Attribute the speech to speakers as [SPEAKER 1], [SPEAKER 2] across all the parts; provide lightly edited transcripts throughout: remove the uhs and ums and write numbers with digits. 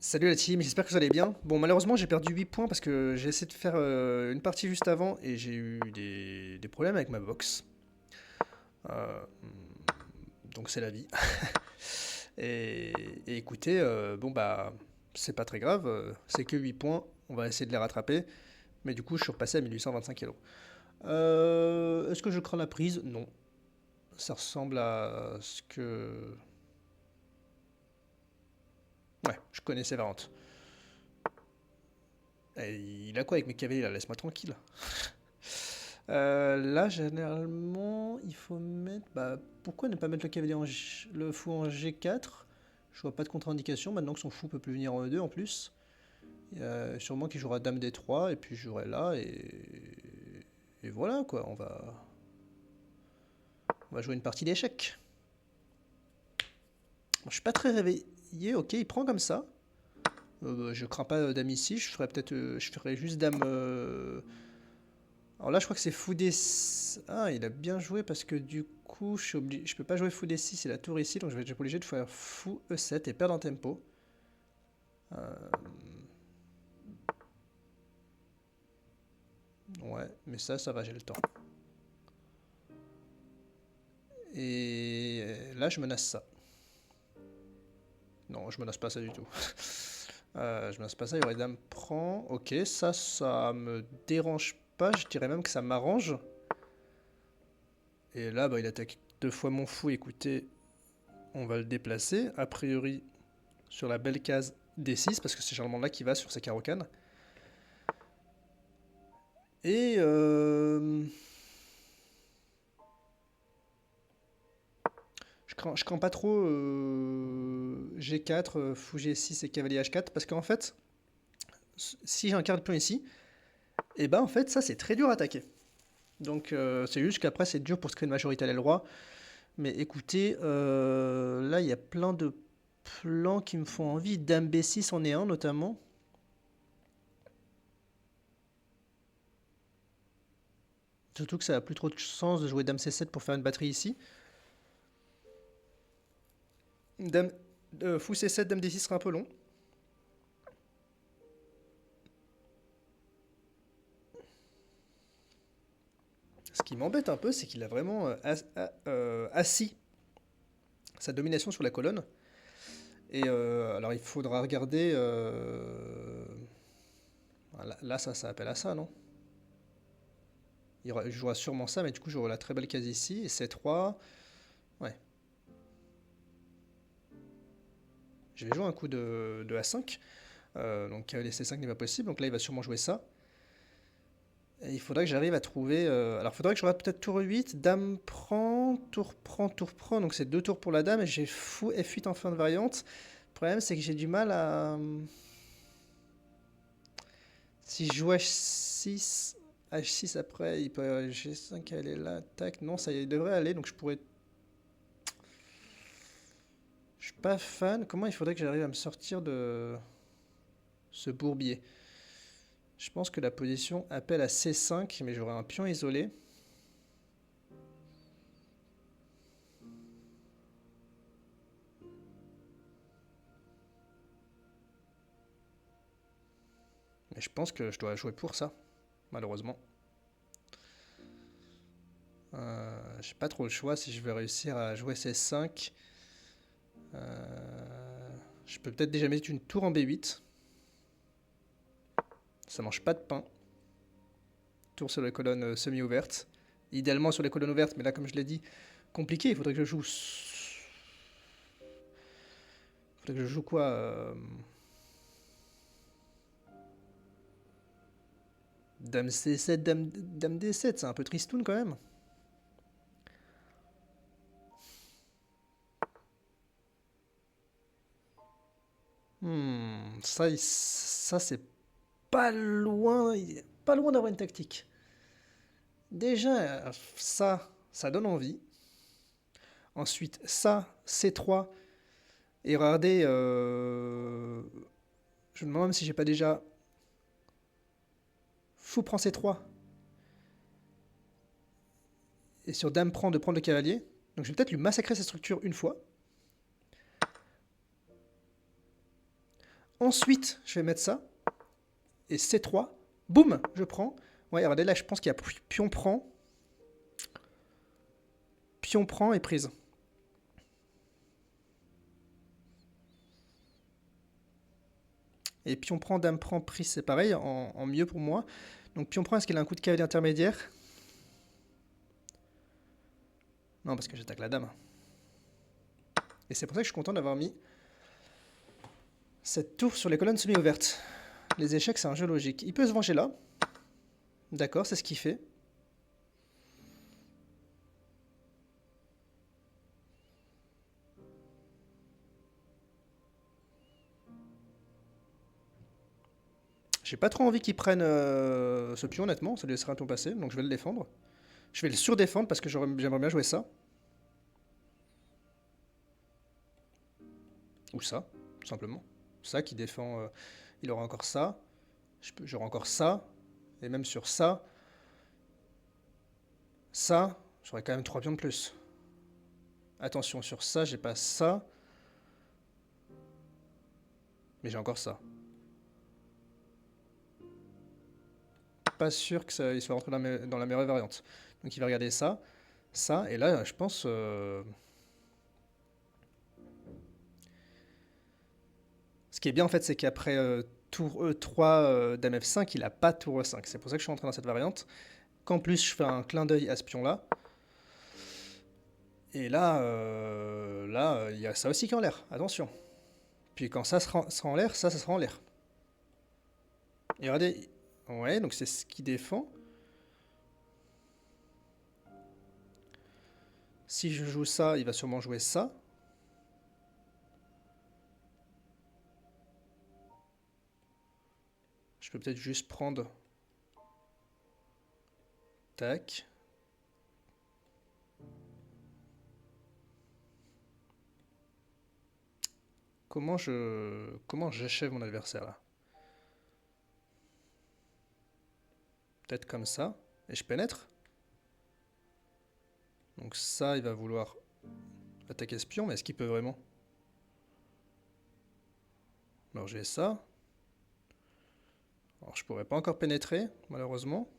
[SPEAKER 1] Salut la team, j'espère que vous allez bien. Bon, malheureusement, j'ai perdu 8 points parce que j'ai essayé de faire une partie juste avant et j'ai eu des problèmes avec ma box. Euh, donc c'est la vie. Et, et écoutez, bon bah, c'est pas très grave, c'est que 8 points, on va essayer de les rattraper. Mais du coup, je suis repassé à 1825 kilos. Est-ce que je crains la prise? Non. Ça ressemble à ce que... Ouais, je connaissais Valorant. Et il a quoi avec mes cavaliers là? Laisse-moi tranquille. Là, généralement, il faut mettre. Bah, pourquoi ne pas mettre le cavalier le fou en G4? Je vois pas de contre-indication maintenant que son fou peut plus venir en E2 en plus. Sûrement qu'il jouera Dame D3 et puis je jouerai là et voilà quoi. On va jouer une partie d'échecs. Bon, je suis pas très réveillé. Ok, il prend comme ça. Bah, je crains pas Dame ici. Je ferai peut-être. Je ferai juste Dame. Alors là, je crois que c'est fou D6. Ah, il a bien joué parce que du coup, je peux pas jouer fou D6, c'est la tour ici, donc je vais être obligé de faire fou E7 et perdre en tempo. Euh, Ouais, mais ça va, j'ai le temps. Et là, je menace ça. Non, je menace pas ça du tout. Je menace pas ça, il y aurait dame prend. Ok, ça me dérange pas, je dirais même que ça m'arrange. Et là, bah, il attaque deux fois mon fou, écoutez, on va le déplacer. A priori, sur la belle case D6, parce que c'est généralement là qu'il va sur ses carreaux-canes. Et je crains pas trop G4, fou G6 et cavalier H4, parce qu'en fait, si j'ai un quart de pion ici, et ben en fait, ça c'est très dur à attaquer. Donc c'est juste qu'après c'est dur pour se créer une majorité à l'aile roi. Mais écoutez, là il y a plein de plans qui me font envie. Dame B6 en est un notamment. Surtout que ça a plus trop de sens de jouer Dame C7 pour faire une batterie ici. Dame, Fou C7, Dame D6 sera un peu long. Ce qui m'embête un peu, c'est qu'il a vraiment assis sa domination sur la colonne. Et alors il faudra regarder. Là, ça appelle à ça, non? Il jouera sûrement ça, mais du coup j'aurai la très belle case ici. Et C3. Ouais. Je vais jouer un coup de A5. Donc cavalier C5 n'est pas possible. Donc là il va sûrement jouer ça. Et il faudra que j'arrive à trouver. Alors il faudrait que je rate peut-être tour 8. Dame prend, tour prend, tour prend. Donc c'est deux tours pour la dame. Et j'ai fou F8 en fin de variante. Le problème c'est que j'ai du mal à. Si je joue H6, H6 après, il peut G5 aller là, tac. Non, ça y est, il devrait aller, donc je pourrais. Je suis pas fan. Comment il faudrait que j'arrive à me sortir de ce bourbier? Je pense que la position appelle à C5, mais j'aurai un pion isolé. Mais je pense que je dois jouer pour ça, malheureusement. J'ai pas trop le choix si je veux réussir à jouer C5. Je peux peut-être déjà mettre une tour en B8. Ça mange pas de pain. Tour sur les colonnes semi-ouvertes. Idéalement sur les colonnes ouvertes, mais là, comme je l'ai dit, compliqué. Il faudrait que je joue. Faudrait que je joue quoi Dame C7, Dame D7, c'est un peu tristoun quand même. Ça c'est pas loin d'avoir une tactique. Déjà, ça donne envie. Ensuite, ça, C3. Et regardez, je me demande même si j'ai pas déjà fou prend C3. Et sur Dame prend de prendre le cavalier. Donc je vais peut-être lui massacrer sa structure une fois. Ensuite, je vais mettre ça. Et C3. Boum, je prends. Ouais, regardez, là, je pense qu'il y a pion prend. Pion prend et prise. Et pion prend, dame prend, prise, c'est pareil, en mieux pour moi. Donc pion prend, est-ce qu'il a un coup de cavalier intermédiaire? Non, parce que j'attaque la dame. Et c'est pour ça que je suis content d'avoir mis cette tour sur les colonnes semi-ouvertes. Les échecs, c'est un jeu logique. Il peut se venger là. D'accord, c'est ce qu'il fait. J'ai pas trop envie qu'il prenne ce pion, honnêtement. Ça lui laissera un tour passer, donc je vais le défendre. Je vais le surdéfendre parce que j'aimerais bien jouer ça. Ou ça, tout simplement. Ça qui défend... il aura encore ça. J'aurai encore ça. Et même sur ça... Ça, j'aurai quand même 3 pions de plus. Attention, sur ça, j'ai pas ça. Mais j'ai encore ça. Pas sûr qu'il soit rentré dans la meilleure variante. Donc il va regarder ça, ça, et là, je pense... Ce qui est bien, en fait, c'est qu'après tour E3, dame F5, il a pas tour E5. C'est pour ça que je suis rentré dans cette variante. Qu'en plus, je fais un clin d'œil à ce pion-là. Et là, il y a ça aussi qui est en l'air. Attention. Puis quand ça sera en l'air, ça sera en l'air. Et regardez, ouais, donc c'est ce qui défend. Si je joue ça, il va sûrement jouer ça. Je peux peut-être juste prendre... Tac. Comment j'achève mon adversaire là? Peut-être comme ça. Et je pénètre. Donc ça, il va vouloir attaquer ce pion, mais est-ce qu'il peut vraiment? Alors j'ai ça. Alors je pourrais pas encore pénétrer, malheureusement.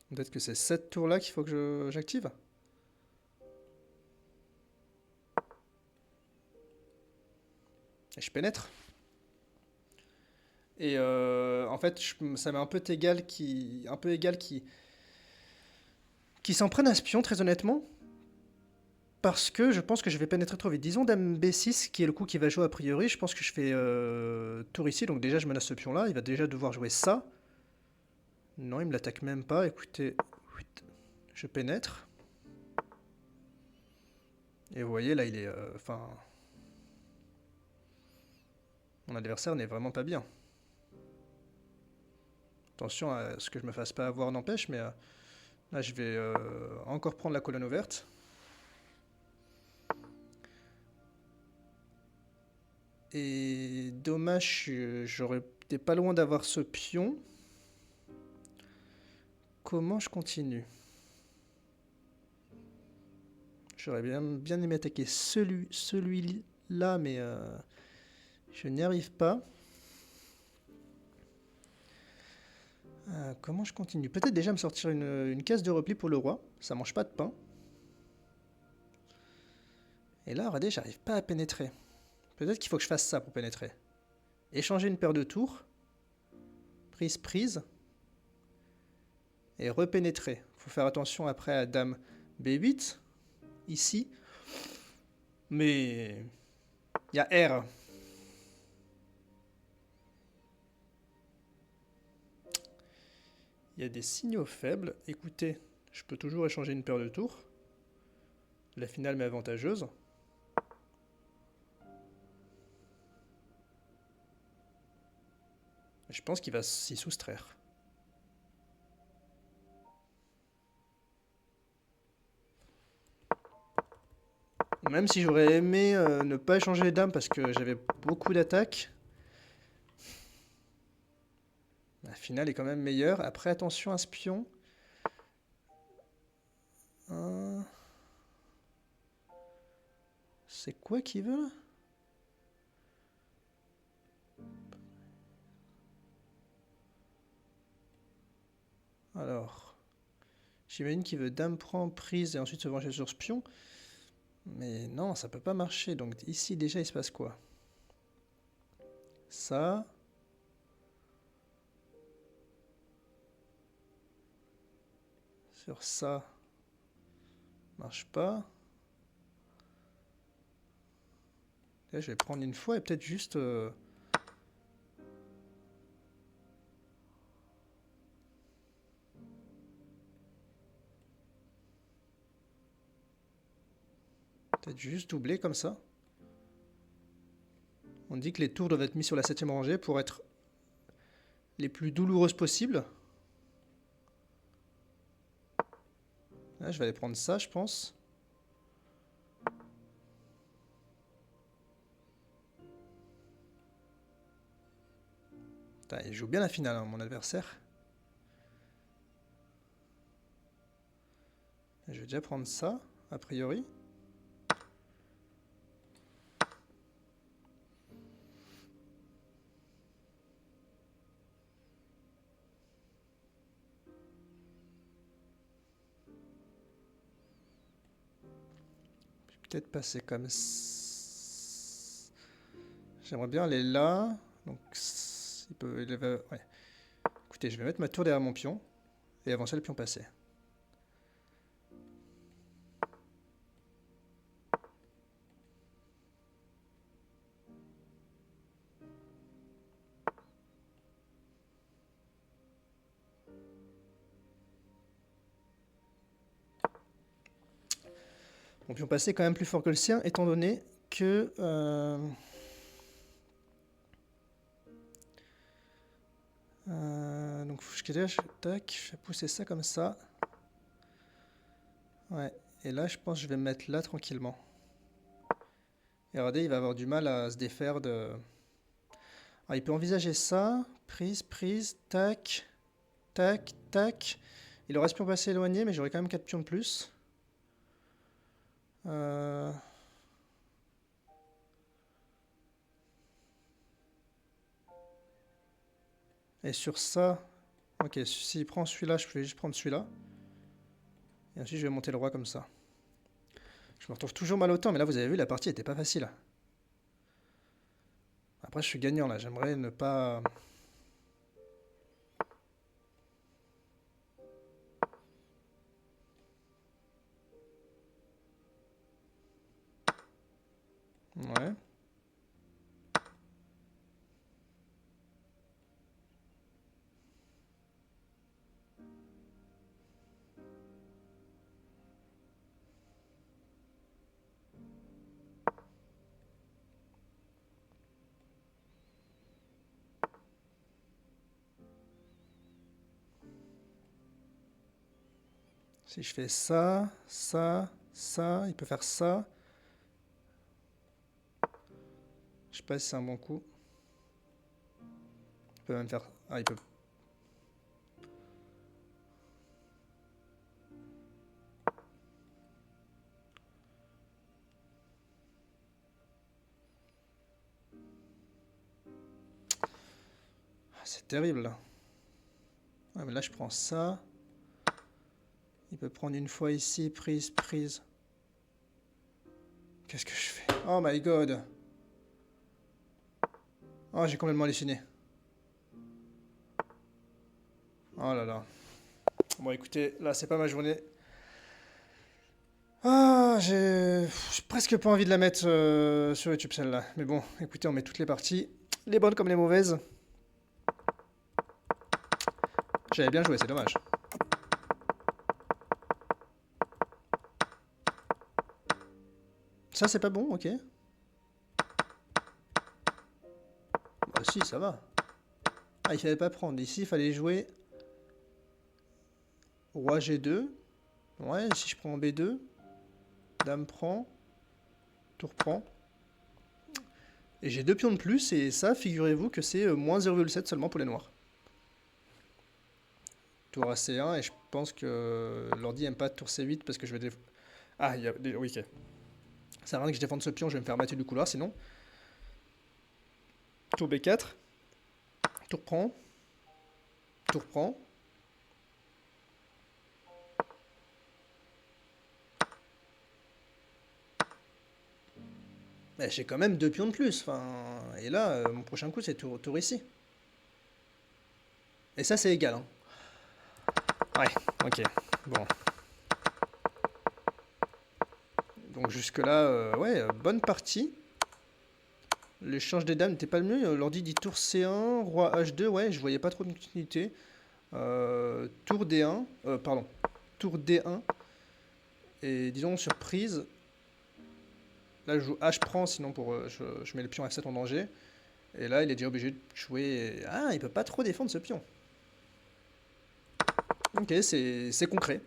[SPEAKER 1] Peut-être que c'est cette tour-là qu'il faut que j'active. Et je pénètre. Et en fait, ça m'est un peu égal qui s'en prenne à ce pion, très honnêtement. Parce que je pense que je vais pénétrer trop vite. Disons dame B6, qui est le coup qui va jouer a priori. Je pense que je fais tour ici, donc déjà je menace ce pion-là. Il va déjà devoir jouer ça. Non, il me l'attaque même pas. Écoutez, je pénètre. Et vous voyez, là, il est... Enfin... mon adversaire n'est vraiment pas bien. Attention à ce que je me fasse pas avoir n'empêche, mais là, je vais encore prendre la colonne ouverte. Et dommage, j'aurais été pas loin d'avoir ce pion. Comment je continue? J'aurais bien aimé attaquer celui-là, mais je n'y arrive pas. Comment je continue? Peut-être déjà me sortir une case de repli pour le roi. Ça mange pas de pain. Et là, regardez, j'arrive pas à pénétrer. Peut-être qu'il faut que je fasse ça pour pénétrer. Échanger une paire de tours. Prise, prise. Et repénétrer. Faut faire attention après à dame B8. Ici. Mais... il y a R. Il y a des signaux faibles. Écoutez, je peux toujours échanger une paire de tours. La finale m'est avantageuse. Je pense qu'il va s'y soustraire. Même si j'aurais aimé ne pas échanger les dames parce que j'avais beaucoup d'attaques. La finale est quand même meilleure. Après, attention à ce pion. C'est quoi qu'il veut là? Alors, j'imagine qu'il veut dame prend prise et ensuite se venger sur ce pion. Mais non, ça peut pas marcher. Donc ici déjà il se passe quoi? Ça. Sur ça. Marche pas. Là, je vais prendre une fois et peut-être juste... peut-être juste doubler comme ça. On dit que les tours doivent être mis sur la 7ème rangée pour être les plus douloureuses possibles. Là, je vais aller prendre ça, je pense. Putain, il joue bien la finale, hein, mon adversaire. Je vais déjà prendre ça, a priori. Peut-être passer comme ça. J'aimerais bien aller là. Donc, ouais. Écoutez, je vais mettre ma tour derrière mon pion et avancer le pion passé. Mon pion passé est quand même plus fort que le sien, étant donné que... donc tac, je vais pousser ça comme ça. Ouais, et là je pense que je vais me mettre là tranquillement. Et regardez, il va avoir du mal à se défaire de... Alors, il peut envisager ça, prise, prise, tac, tac, tac. Il aurait ce pion passé éloigné, mais j'aurais quand même 4 pions de plus. Et sur ça, ok, s'il prend celui-là, je vais juste prendre celui-là. Et ensuite, je vais monter le roi comme ça. Je me retrouve toujours mal au temps, mais là, vous avez vu, la partie était pas facile. Après, je suis gagnant, là. J'aimerais ne pas... Ouais. Si je fais ça, ça, ça, il peut faire ça. Je sais pas si c'est un bon coup. Il peut même faire... Ah, il peut... Ah, c'est terrible, là. Ouais, mais là, je prends ça. Il peut prendre une fois ici, prise, prise. Qu'est-ce que je fais? Oh my god. Oh, j'ai complètement halluciné. Oh là là. Bon, écoutez, là, c'est pas ma journée. Ah, j'ai presque pas envie de la mettre sur YouTube, celle-là. Mais bon, écoutez, on met toutes les parties. Les bonnes comme les mauvaises. J'avais bien joué, c'est dommage. Ça, c'est pas bon, ok. Bah si, ça va. Ah, il fallait pas prendre. Ici, il fallait jouer roi G2. Ouais, si je prends B2, dame prend, tour prend. Et j'ai 2 pions de plus, et ça, figurez-vous que c'est moins 0,7 seulement pour les noirs. Tour à C1, et je pense que l'ordi aime pas tour C8 parce que je vais... Ah, il y a... Oui, ok. Ça sert à rien que je défende ce pion, je vais me faire mater du couloir sinon. Tour B4. Tour prend. Tour prend. Mais j'ai quand même 2 pions de plus. Enfin, et là, mon prochain coup, c'est tour ici. Et ça, c'est égal, hein. Ouais, ok. Bon. Donc jusque-là, ouais, bonne partie. L'échange des dames n'était pas le mieux. L'ordi dit tour C1, roi H2, ouais, je voyais pas trop de continuité. Tour D1, pardon, tour D1. Et disons, surprise. Là, je joue H prend, sinon je mets le pion F7 en danger. Et là, il est déjà obligé de jouer. Ah, il peut pas trop défendre ce pion. Ok, c'est concret.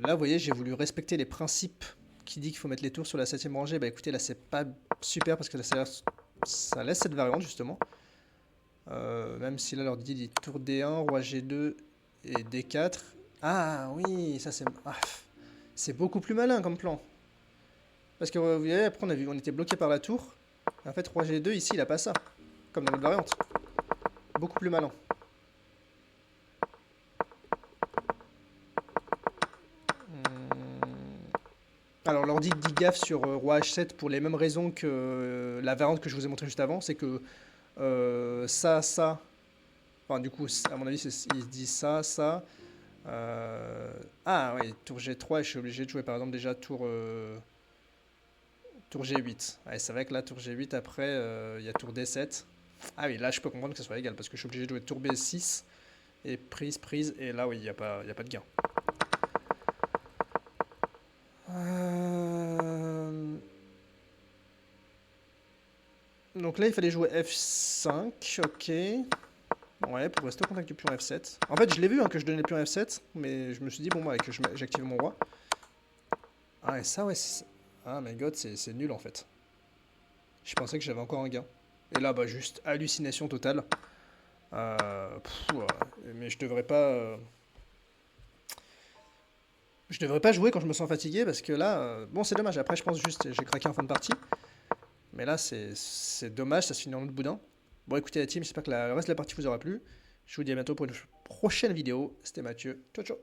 [SPEAKER 1] Là, vous voyez, j'ai voulu respecter les principes qui dit qu'il faut mettre les tours sur la 7ème rangée. Bah écoutez, là, c'est pas super parce que ça laisse cette variante, justement. Même si là, leur dit tour D1, roi G2 et D4. Ah oui, ça c'est... Ah, c'est beaucoup plus malin comme plan. Parce que vous voyez, après on était bloqué par la tour. En fait, roi G2, ici, il a pas ça. Comme dans l'autre variante. Beaucoup plus malin. Alors, l'ordi dit gaffe sur roi H7 pour les mêmes raisons que la variante que je vous ai montré juste avant. C'est que ça... Enfin, du coup, à mon avis, il se dit ça. Ah oui, tour G3 et je suis obligé de jouer par exemple déjà tour G8. Ouais, c'est vrai que là, tour G8, après, il y a tour D7. Ah oui, là, je peux comprendre que ce soit égal parce que je suis obligé de jouer tour B6 et prise. Et là, oui, il y a pas de gain. Donc là, il fallait jouer F5, ok. Ouais, pour rester au contact du pion F7. En fait, je l'ai vu hein, que je donnais le pion F7, mais je me suis dit, bon, bah, que j'active mon roi. Ah, et ça, ouais, ah, my god, c'est nul en fait. Je pensais que j'avais encore un gain. Et là, bah, juste hallucination totale. Ouais. Mais je devrais pas jouer quand je me sens fatigué parce que là, bon, c'est dommage. Après, je pense juste j'ai craqué en fin de partie. Mais là, c'est dommage, ça se finit en autre boudin. Bon, écoutez la team, j'espère que le reste de la partie vous aura plu. Je vous dis à bientôt pour une prochaine vidéo. C'était Mathieu. Ciao, ciao.